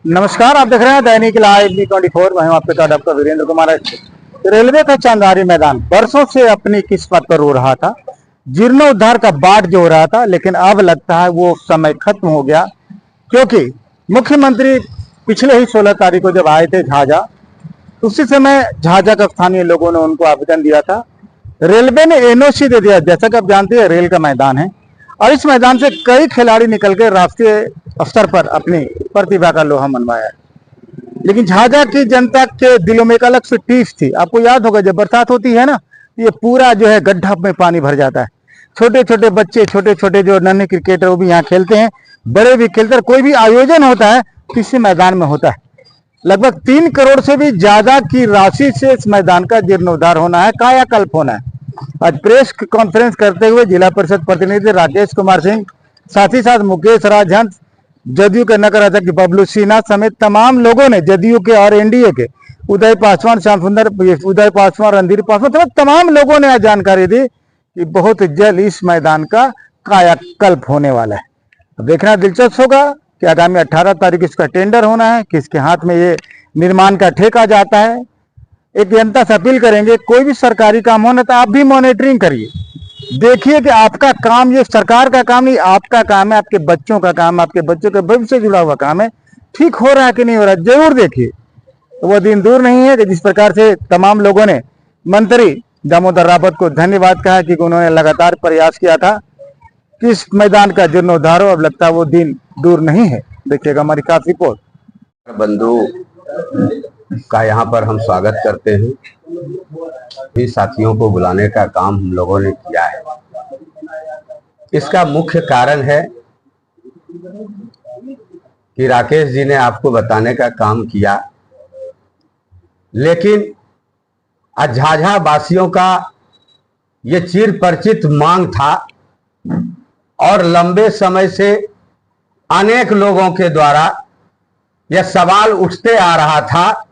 नमस्कार, आप देख रहे हैं दैनिक लाइव 24। मैं हूं आपके साथ डॉक्टर वीरेंद्र कुमार। रेलवे का चांदारी मैदान बरसों से अपनी किस्मत पर रो रहा था। जीर्णोद्धार का बाट जो हो रहा था, लेकिन अब लगता है वो समय खत्म हो गया, क्योंकि मुख्यमंत्री पिछले ही 16 तारीख को जब आए थे झाझा, उसी समय झाझा का स्थानीय लोगों ने उनको आवेदन दिया था। रेलवे ने एनओसी दे दिया। जैसा कि आप जानते हैं, रेल का मैदान है और इस मैदान से कई खिलाड़ी निकल के राष्ट्रीय स्तर पर अपनी प्रतिभा का लोहा मनवाया। लेकिन झाझा की जनता के दिलों में एक अलग सी टीस थी। आपको याद होगा, जब बरसात होती है ना, ये पूरा जो है गड्ढा में पानी भर जाता है। छोटे छोटे बच्चे, छोटे छोटे जो नन्हे क्रिकेटर, वो भी यहाँ खेलते हैं, बड़े भी खेलते हैं। कोई भी आयोजन होता है तो इसी मैदान में होता है। लगभग 3 करोड़ से भी ज्यादा की राशि से इस मैदान का जीर्णोद्धार होना है, कायाकल्प होना है। आज प्रेस कॉन्फ्रेंस करते हुए जिला परिषद प्रतिनिधि राकेश कुमार सिंह, साथ ही साथ मुकेश राजहंस, जदयू के नगर अध्यक्ष बबलू सिन्हा समेत तमाम लोगों ने, जदयू के और एनडीए के उदय पासवान, श्याम सुंदर, उदय पासवान, रणधीर पासवान समेत तमाम लोगों ने आज जानकारी दी कि बहुत जल्द इस मैदान का कायाकल्प होने वाला है। अब देखना दिलचस्प होगा कि आगामी 18 तारीख इसका टेंडर होना है, किसके हाथ में ये निर्माण का ठेका जाता है। एक जनता से अपील करेंगे, कोई भी सरकारी काम होना तो आप भी मॉनिटरिंग करिए, देखिए कि आपका काम, ये सरकार का काम नहीं, आपका काम है, आपके बच्चों का काम, आपके बच्चों के भविष्य से जुड़ा हुआ काम है। ठीक हो रहा है कि नहीं हो रहा है, जरूर देखिए। तो वो दिन दूर नहीं है कि जिस प्रकार से तमाम लोगों ने मंत्री दामोदर रावत को धन्यवाद कहा कि उन्होंने लगातार प्रयास किया था कि इस मैदान का जीर्णोद्धार हो। अब लगता है वो दिन दूर नहीं है। देखिएगा हमारी खास रिपोर्ट। बंधु का यहाँ पर हम स्वागत करते हैं। भी साथियों को बुलाने का काम हम लोगों ने किया है। इसका मुख्य कारण है कि राकेश जी ने आपको बताने का काम किया, लेकिन आज झाझा वासियों का ये चिर परिचित मांग था और लंबे समय से अनेक लोगों के द्वारा यह सवाल उठते आ रहा था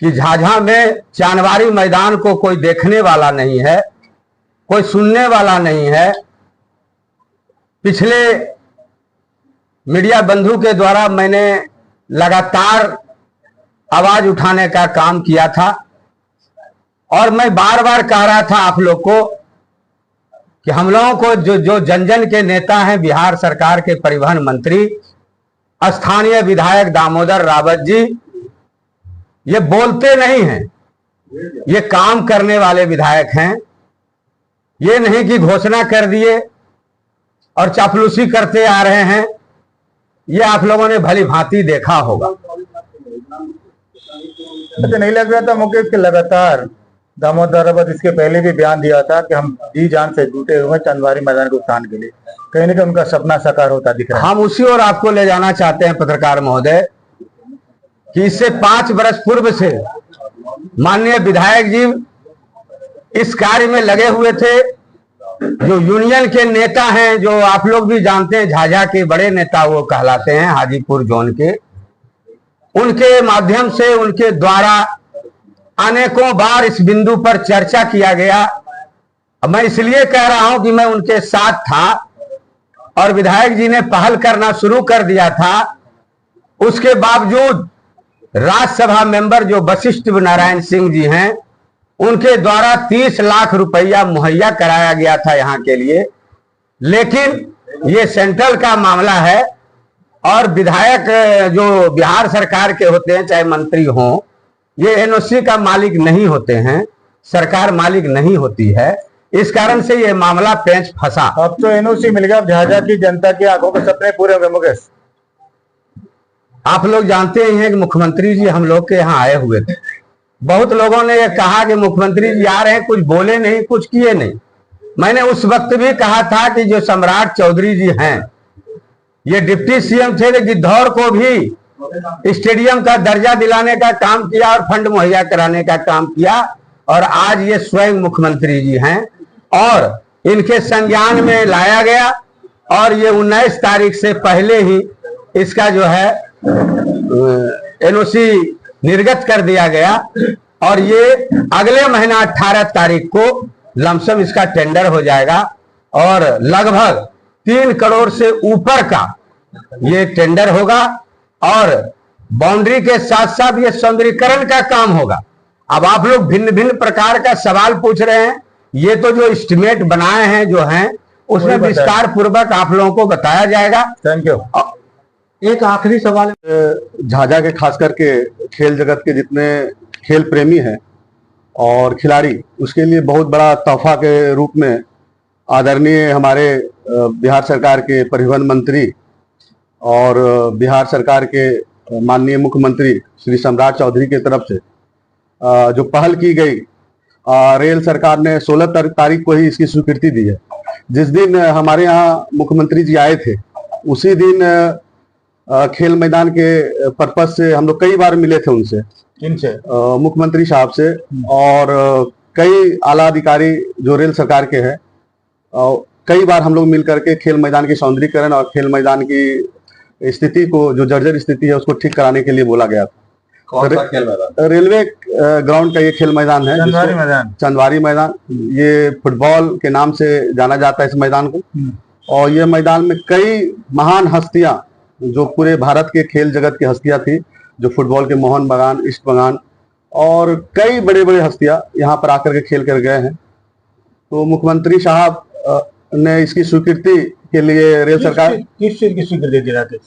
कि झाझा में चांदवारी मैदान को कोई देखने वाला नहीं है, कोई सुनने वाला नहीं है। पिछले मीडिया बंधु के द्वारा मैंने लगातार आवाज उठाने का काम किया था और मैं बार बार कह रहा था आप लोग को कि हम लोगों को जो जन जन के नेता हैं, बिहार सरकार के परिवहन मंत्री, स्थानीय विधायक दामोदर रावत जी, ये बोलते नहीं हैं, ये काम करने वाले विधायक हैं। ये नहीं कि घोषणा कर दिए और चापलूसी करते आ रहे हैं। ये आप लोगों ने भली भांति देखा होगा। अच्छा, नहीं लग रहा था मुकेश के लगातार दामोदर रावत इसके पहले भी बयान दिया था कि हम जी जान से जुटे हुए चांदवारी मैदान के उत्थान के लिए, कहीं ना कहीं उनका सपना साकार होता दिख रहा है। हम उसी ओर आपको ले जाना चाहते हैं पत्रकार महोदय कि इससे 5 वर्ष पूर्व से माननीय विधायक जी इस कार्य में लगे हुए थे। जो यूनियन के नेता हैं, जो आप लोग भी जानते हैं, झाझा के बड़े नेता वो कहलाते हैं, हाजीपुर जोन के, उनके माध्यम से, उनके द्वारा अनेकों बार इस बिंदु पर चर्चा किया गया। मैं इसलिए कह रहा हूं कि मैं उनके साथ था और विधायक जी ने पहल करना शुरू कर दिया था। उसके बावजूद राज्यसभा मेंबर जो वशिष्ठ नारायण सिंह जी हैं, उनके द्वारा 30 लाख रुपया मुहैया कराया गया था यहाँ के लिए। लेकिन ये सेंट्रल का मामला है और विधायक जो बिहार सरकार के होते हैं, चाहे मंत्री हों, ये एनओसी का मालिक नहीं होते हैं, सरकार मालिक नहीं होती है। इस कारण से ये मामला पेंच फंसा। अब तो एनओसी मिल गया, झाझा की जनता की आंखों के सपने पूरे हो गए। मुकेश, आप लोग जानते ही हैं कि मुख्यमंत्री जी हम लोग के यहाँ आए हुए थे। बहुत लोगों ने ये कहा कि मुख्यमंत्री जी आ रहे हैं, कुछ बोले नहीं, कुछ किए नहीं। मैंने उस वक्त भी कहा था कि जो सम्राट चौधरी जी हैं, ये डिप्टी सीएम थे, गिद्धौर को भी स्टेडियम का दर्जा दिलाने का काम किया और फंड मुहैया कराने का काम किया, और आज ये स्वयं मुख्यमंत्री जी हैं और इनके संज्ञान में लाया गया और ये 19 तारीख से पहले ही इसका जो है एनओसी निर्गत कर दिया गया और ये अगले महीना 18 तारीख को लमसम इसका टेंडर हो जाएगा। और लगभग 3 करोड़ से ऊपर का ये टेंडर होगा और बाउंड्री के साथ साथ ये सौंदर्यीकरण का काम होगा। अब आप लोग भिन्न भिन्न प्रकार का सवाल पूछ रहे हैं, ये तो जो एस्टिमेट बनाए हैं जो हैं उसमें विस्तार पूर्वक आप लोगों को बताया जाएगा। Thank you. एक आखिरी सवाल, झाझा के खास करके खेल जगत के जितने खेल प्रेमी हैं और खिलाड़ी, उसके लिए बहुत बड़ा तोहफा के रूप में आदरणीय हमारे बिहार सरकार के परिवहन मंत्री और बिहार सरकार के माननीय मुख्यमंत्री श्री सम्राट चौधरी की तरफ से जो पहल की गई, रेल सरकार ने 16 तारीख को ही इसकी स्वीकृति दी है। जिस दिन हमारे यहाँ मुख्यमंत्री जी आए थे उसी दिन खेल मैदान के पर्पज से हम लोग कई बार मिले थे उनसे, किनसे? मुख्यमंत्री साहब से और कई आला अधिकारी जो रेल सरकार के हैं। कई बार हम लोग मिल करके खेल मैदान के सौंदर्यीकरण और खेल मैदान की स्थिति को, जो जर्जर स्थिति है, उसको ठीक कराने के लिए बोला गया था। कौन सा खेल मैदान? रेलवे ग्राउंड का ये खेल मैदान है, चंदवारी मैदान। चंदवारी मैदान। ये फुटबॉल के नाम से जाना जाता है इस मैदान को। और ये मैदान में कई महान हस्तियां, जो पूरे भारत के खेल जगत की हस्तियां थी, जो फुटबॉल के मोहन बगान, ईस्ट बगान और कई बड़े बड़े हस्तियां यहाँ पर आकर के खेल कर गए हैं। तो मुख्यमंत्री साहब ने इसकी स्वीकृति के लिए रेल सरकार, किस चीज की स्वीकृति दी राकेश?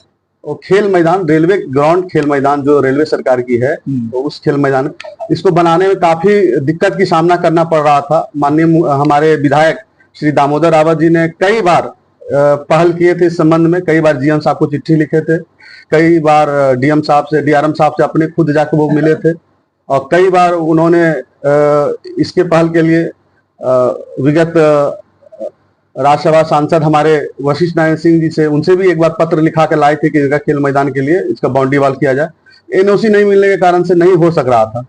और खेल मैदान, रेलवे ग्राउंड खेल मैदान जो रेलवे सरकार की है, तो उस खेल मैदान, इसको बनाने में काफी दिक्कत की सामना करना पड़ रहा था। माननीय हमारे विधायक श्री दामोदर रावत जी ने कई बार पहल किए थे इस संबंध में, कई बार जीएम साहब को चिट्ठी लिखे थे, कई बार डीएम साहब से, डीआरएम साहब से अपने खुद जाकर वो मिले थे और कई बार उन्होंने इसके पहल के लिए विगत राज्यसभा सांसद हमारे वशिष्ठ नारायण सिंह जी से, उनसे भी एक बार पत्र लिखा के लाए थे कि जगह खेल मैदान के लिए इसका बाउंड्री वॉल किया जाए। एनओसी नहीं मिलने के कारण से नहीं हो सक रहा था।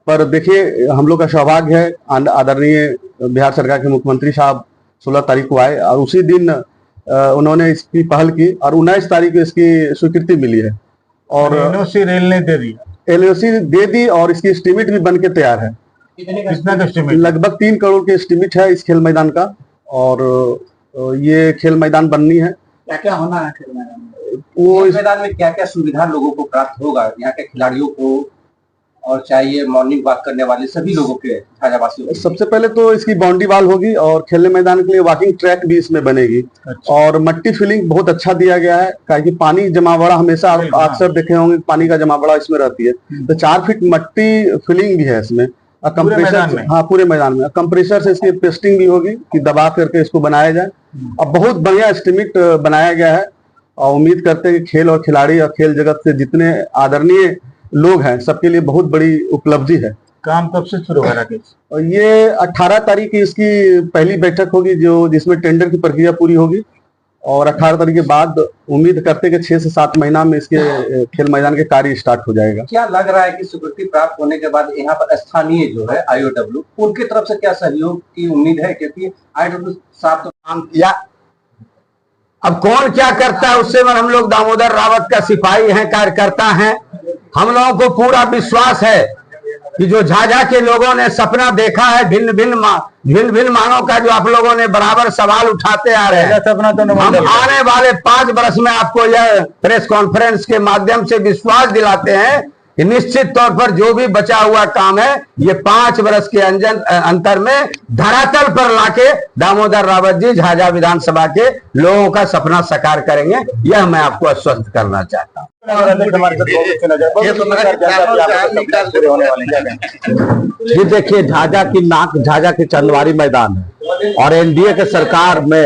पर देखिए, हम लोग का सौभाग्य है, आदरणीय बिहार सरकार के मुख्यमंत्री साहब 16 तारीख को आए और उसी दिन उन्होंने इसकी पहल की और 19 तारीख को इसकी स्वीकृति मिली है। और एनओसी रेल ने दे दी, एलओसी दे दी और इसकी एस्टिमेट भी बन के तैयार है। कितना का एस्टिमेट? लगभग 3 करोड़ के एस्टिमेट है इस खेल मैदान का। और ये खेल मैदान बननी है। क्या क्या होना है खेल मैदान में? वो खेल मैदान में क्या क्या सुविधा लोगों को प्राप्त होगा, यहाँ के खिलाड़ियों को और चाहिए मॉर्निंग वॉक करने वाले सभी लोगों के, झाझावासियों को? सबसे पहले तो इसकी बाउंड्री वॉल होगी और खेलने मैदान के लिए वॉकिंग ट्रैक भी इसमें बनेगी। अच्छा। और मट्टी फिलिंग बहुत अच्छा दिया गया है, क्योंकि पानी जमावड़ा हमेशा अक्सर देखे होंगे, पानी का जमावड़ा इसमें रहती है, तो 4 फीट मट्टी फिलिंग भी है इसमें। कंप्रेसर, हाँ पूरे मैदान में कंप्रेसर से इसकी पेस्टिंग भी होगी कि दबा करके इसको बनाया जाए। अब बहुत बढ़िया एस्टिमेट बनाया गया है और उम्मीद करते हैं कि खेल और खिलाड़ी और खेल जगत से जितने आदरणीय लोग हैं सबके लिए बहुत बड़ी उपलब्धि है। काम कब से शुरू होगा राकेश? और ये 18 तारीख की इसकी पहली बैठक होगी, जो जिसमें टेंडर की प्रक्रिया पूरी होगी और 18 तारीख के बाद उम्मीद करते हैं कि 6 से 7 महीना में इसके खेल मैदान के कार्य स्टार्ट हो जाएगा। क्या लग रहा है कि स्वीकृति प्राप्त होने के बाद यहाँ पर स्थानीय जो है IOW, उनकी तरफ से क्या सहयोग की उम्मीद है? क्योंकि IOW साहब तो काम किया, अब कौन क्या करता है उससे हम लोग दामोदर रावत का सिपाही हैं, कार्यकर्ता हैं। हम लोगों को पूरा विश्वास है कि जो झाझा के लोगों ने सपना देखा है, भिन्न भिन्न मांगों का जो आप लोगों ने बराबर सवाल उठाते आ रहे हैं, सपना तो हम आने वाले 5 वर्ष में आपको यह प्रेस कॉन्फ्रेंस के माध्यम से विश्वास दिलाते हैं कि निश्चित तौर पर जो भी बचा हुआ काम है ये 5 वर्ष के अंतर में धरातल पर लाके दामोदर रावत जी झाझा विधानसभा के लोगों का सपना साकार करेंगे। यह मैं आपको आश्वस्त करना चाहता हूँ। जी देखिए, झाझा की नाक, झाझा के चंदवारी मैदान है और एनडीए के सरकार में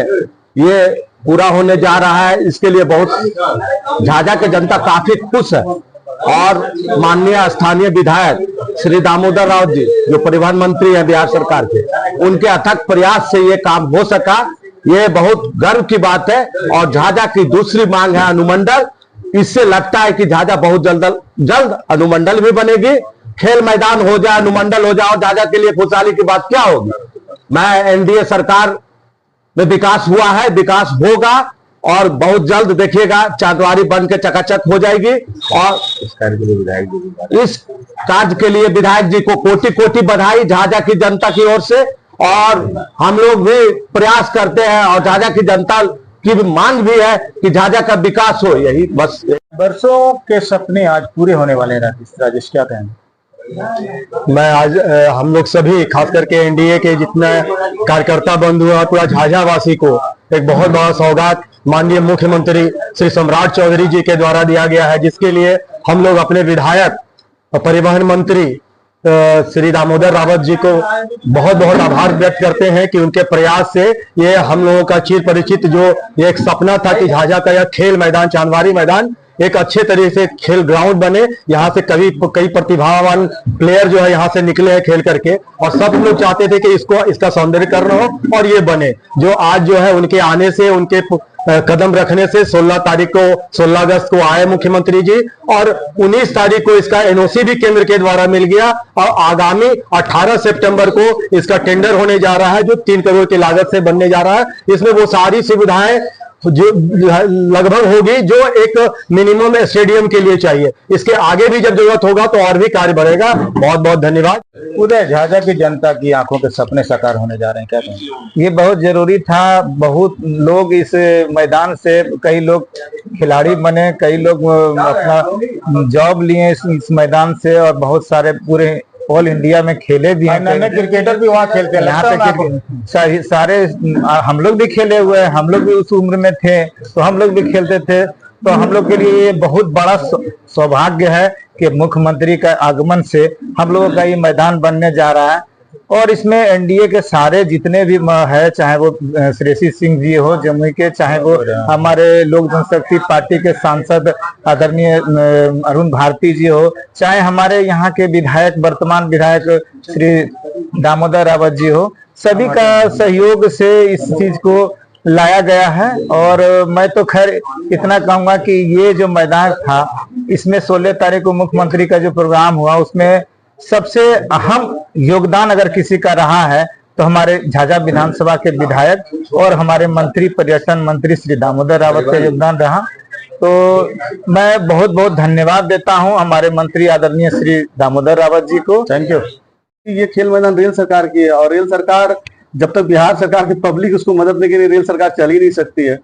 ये पूरा होने जा रहा है। इसके लिए बहुत झाझा की जनता काफी खुश है और माननीय स्थानीय विधायक श्री दामोदर रावत जी, जो परिवहन मंत्री हैं बिहार सरकार के, उनके अथक प्रयास से ये काम हो सका। ये बहुत गर्व की बात है। और झाझा की दूसरी मांग है अनुमंडल। इससे लगता है कि झाझा बहुत जल्द अनुमंडल भी बनेगी, खेल मैदान हो जाए, अनुमंडल हो जाए और झाझा के लिए खुशहाली की बात क्या होगी। मैं एनडीए सरकार में विकास हुआ है, विकास होगा और बहुत जल्द देखिएगा चांदवारी बन के चकाचक हो जाएगी। और इस कार्य के लिए विधायक जी को कोटि कोटि बधाई झाझा की जनता की ओर से और हम लोग भी प्रयास करते हैं और झाझा की जनता की भी मांग भी है कि झाझा का विकास हो, यही बस। बरसों के सपने आज पूरे होने वाले हैं। राजेश क्या कहेंगे? मैं आज हम लोग सभी खास करके एनडीए के जितने कार्यकर्ता बंधु और पूरा झाझा वासी को एक बहुत बड़ा सौगात माननीय मुख्यमंत्री श्री सम्राट चौधरी जी के द्वारा दिया गया है, जिसके लिए हम लोग अपने विधायक और परिवहन मंत्री श्री दामोदर रावत जी को बहुत बहुत आभार व्यक्त करते हैं कि उनके प्रयास से ये हम लोगों का चिर परिचित जो ये एक सपना था कि झाझा का यह खेल मैदान, चांदवारी मैदान एक अच्छे तरीके से खेल ग्राउंड बने, यहाँ से कई प्रतिभावान प्लेयर जो है यहाँ से निकले हैं खेल करके, और सब लोग चाहते थे कि इसका सौंदर्यीकरण हो और ये बने। जो आज जो है उनके आने से, उनके कदम रखने से 16 अगस्त को आए मुख्यमंत्री जी और 19 तारीख को इसका एनओसी भी केंद्र के द्वारा मिल गया और आगामी 18 सितंबर को इसका टेंडर होने जा रहा है जो 3 करोड़ की लागत से बनने जा रहा है। इसमें वो सारी सुविधाएं जो लगभग होगी जो एक मिनिमम स्टेडियम के लिए चाहिए। इसके आगे भी जब जरूरत होगा तो और भी कार्य बढ़ेगा। बहुत बहुत धन्यवाद। उदय, झाझा की जनता की आंखों के सपने साकार होने जा रहे हैं, क्या कहेंगे? ये बहुत जरूरी था। बहुत लोग इस मैदान से, कई लोग खिलाड़ी बने, कई लोग अपना जॉब लिए इस मैदान से, और बहुत सारे पूरे ऑल इंडिया में खेले भी हैं। क्रिकेटर भी वहाँ खेलते हैं। यहाँ पे सारे हम लोग भी खेले हुए हैं, हम लोग भी उस उम्र में थे तो हम लोग भी खेलते थे। तो हम लोग के लिए ये बहुत बड़ा सौभाग्य है कि मुख्यमंत्री का आगमन से हम लोगों का ये मैदान बनने जा रहा है। और इसमें एनडीए के सारे जितने भी है, चाहे वो श्रेयसी सिंह जी हो जमुई के, चाहे वो हमारे लोक जनशक्ति पार्टी के सांसद आदरणीय अरुण भारती जी हो, चाहे हमारे यहाँ के विधायक, वर्तमान विधायक श्री दामोदर रावत जी हो, सभी का सहयोग से इस चीज को लाया गया है। और मैं तो खैर इतना कहूंगा कि ये जो मैदान था, इसमें 16 तारीख को मुख्यमंत्री का जो प्रोग्राम हुआ उसमें सबसे अहम योगदान अगर किसी का रहा है तो हमारे झाझा विधानसभा के विधायक और हमारे मंत्री, पर्यटन मंत्री श्री दामोदर रावत का योगदान रहा। तो मैं बहुत बहुत धन्यवाद देता हूं हमारे मंत्री आदरणीय श्री दामोदर रावत जी को। Thank you. ये खेल मैदान रेल सरकार की है और रेल सरकार जब तक बिहार सरकार की पब्लिक उसको मदद नहीं करेगी, रेल सरकार चल ही नहीं सकती है।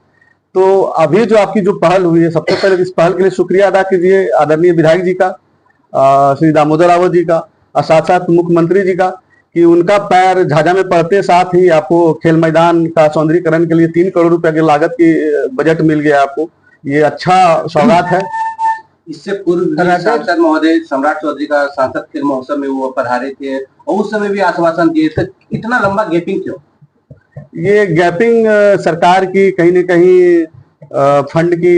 तो अभी जो आपकी जो पहल हुई है, सबसे पहले इस पहल के लिए शुक्रिया अदा कीजिए आदरणीय विधायक जी का, श्री दामोदर रावत जी का, और साथ साथ मुख्यमंत्री जी का, कि उनका पैर झाझा में पड़ते साथ ही आपको खेल मैदान का सौंदर्यीकरण के लिए 3 करोड़ रुपए की लागत की बजट मिल गया आपको। ये अच्छा सौगात है। इससे पूर्व सांसद महोदय सम्राट चौधरी का सांसद खेल महोत्सव में वो पधारे थे और उस समय भी आश्वासन दिए थे। इतना लंबा गैपिंग क्यों? ये गैपिंग सरकार की कहीं न कहीं फंड की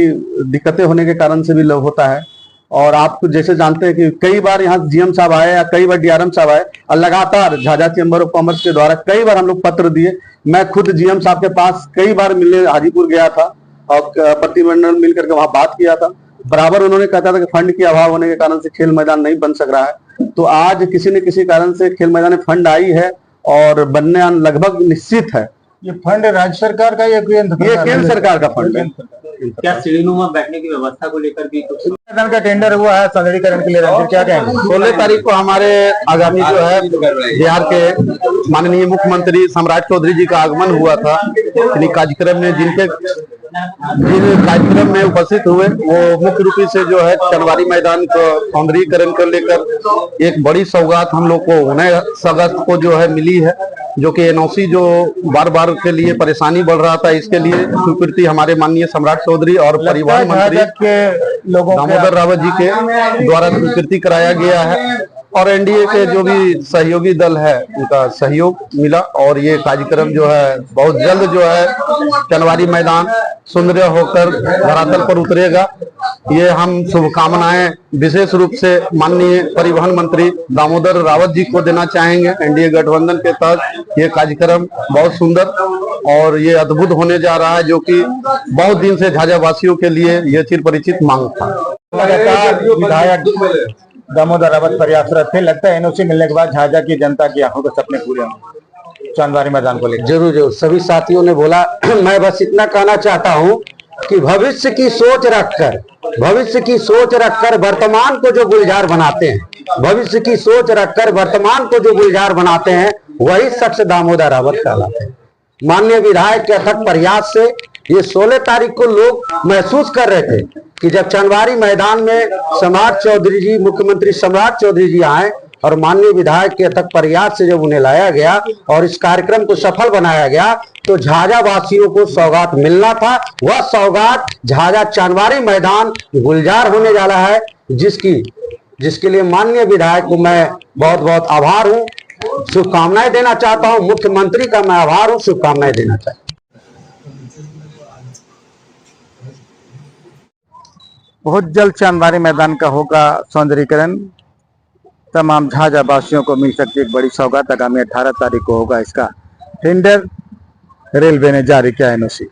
दिक्कतें होने के कारण से भी होता है। और आप जैसे जानते हैं कि कई बार यहाँ जीएम साहब आए या कई बार डीआरएम साहब आए और लगातार झाझा चैम्बर ऑफ कॉमर्स के द्वारा कई बार हम लोग पत्र दिए। मैं खुद जीएम साहब के पास कई बार मिलने हाजीपुर गया था और प्रतिनिधिमंडल मिलकर के वहां बात किया था। बराबर उन्होंने कहता था कि फंड की अभाव होने के कारण से खेल मैदान नहीं बन सक रहा है। तो आज किसी न किसी कारण से खेल मैदान में फंड आई है और बनने लगभग निश्चित है। ये फंड राज्य सरकार का या केंद्र सरकार का फंड है। क्या सीढ़ीनुमा बैठने की व्यवस्था को लेकर भी कुछ मैदान का टेंडर हुआ है सौंदर्यीकरण के लिए, क्या कहेंगे? 16 तारीख को हमारे आगामी जो है बिहार के माननीय मुख्यमंत्री सम्राट चौधरी जी का आगमन हुआ था। इन्हीं कार्यक्रम में जिन कार्यक्रम में उपस्थित हुए वो मुख्य रूप से जो है चंदवारी मैदान को सौंदर्यीकरण को लेकर एक बड़ी सौगात हम लोग को 19 अगस्त को जो है मिली है, जो कि एनओसी जो बार बार के लिए परेशानी बढ़ रहा था, इसके लिए स्वीकृति हमारे माननीय सम्राट चौधरी और परिवहन मंत्री दामोदर रावत जी के द्वारा स्वीकृति कराया गया है। और एनडीए के जो भी सहयोगी दल है उनका सहयोग मिला और ये कार्यक्रम जो है बहुत जल्द जो है चंदवारी मैदान सुंदर होकर धरातल पर उतरेगा। ये हम शुभकामनाएं विशेष रूप से माननीय परिवहन मंत्री दामोदर रावत जी को देना चाहेंगे। एनडीए गठबंधन के तहत ये कार्यक्रम बहुत सुंदर और ये अद्भुत होने जा रहा है, जो कि बहुत दिन से झाझा वासियों के लिए ये चिर परिचित मांग था। विधायक दामोदर रावत प्रयासरत थे। लगता है एनओसी मिलने के बाद झाझा की जनता की आंखों के सपने पूरे होंगे चंदवारी मैदान को लेकर। जरूर जरूर सभी साथियों ने बोला। मैं बस इतना कहना चाहता हूं कि भविष्य की सोच रखकर वर्तमान को जो गुलजार बनाते हैं, भविष्य की सोच रखकर वर्तमान को जो गुलजार बनाते हैं वही शख्स दामोदर रावत कहलाते हैं। माननीय विधायक के अथक प्रयास से ये 16 तारीख को लोग महसूस कर रहे थे कि जब चंदवारी मैदान में सम्राट चौधरी जी, मुख्यमंत्री सम्राट चौधरी जी आए और माननीय विधायक के अथक प्रयास से जब उन्हें लाया गया और इस कार्यक्रम को सफल बनाया गया तो झाझा वासियों को सौगात मिलना था। वह सौगात झाझा चंदवारी मैदान गुलजार होने जा रहा है, जिसके लिए माननीय विधायक को मैं बहुत बहुत आभार हूं, शुभकामनाएं देना चाहता हूं। मुख्यमंत्री का मैं आभार हूं, शुभकामनाएं देना चाहता हूं। बहुत जल्द चंदवारी मैदान का होगा सौंदर्यीकरण। तमाम झाझा वासियों को मिल सकती है एक बड़ी सौगात। आगामी 18 तारीख को होगा इसका टेंडर, रेलवे ने जारी किया NOC।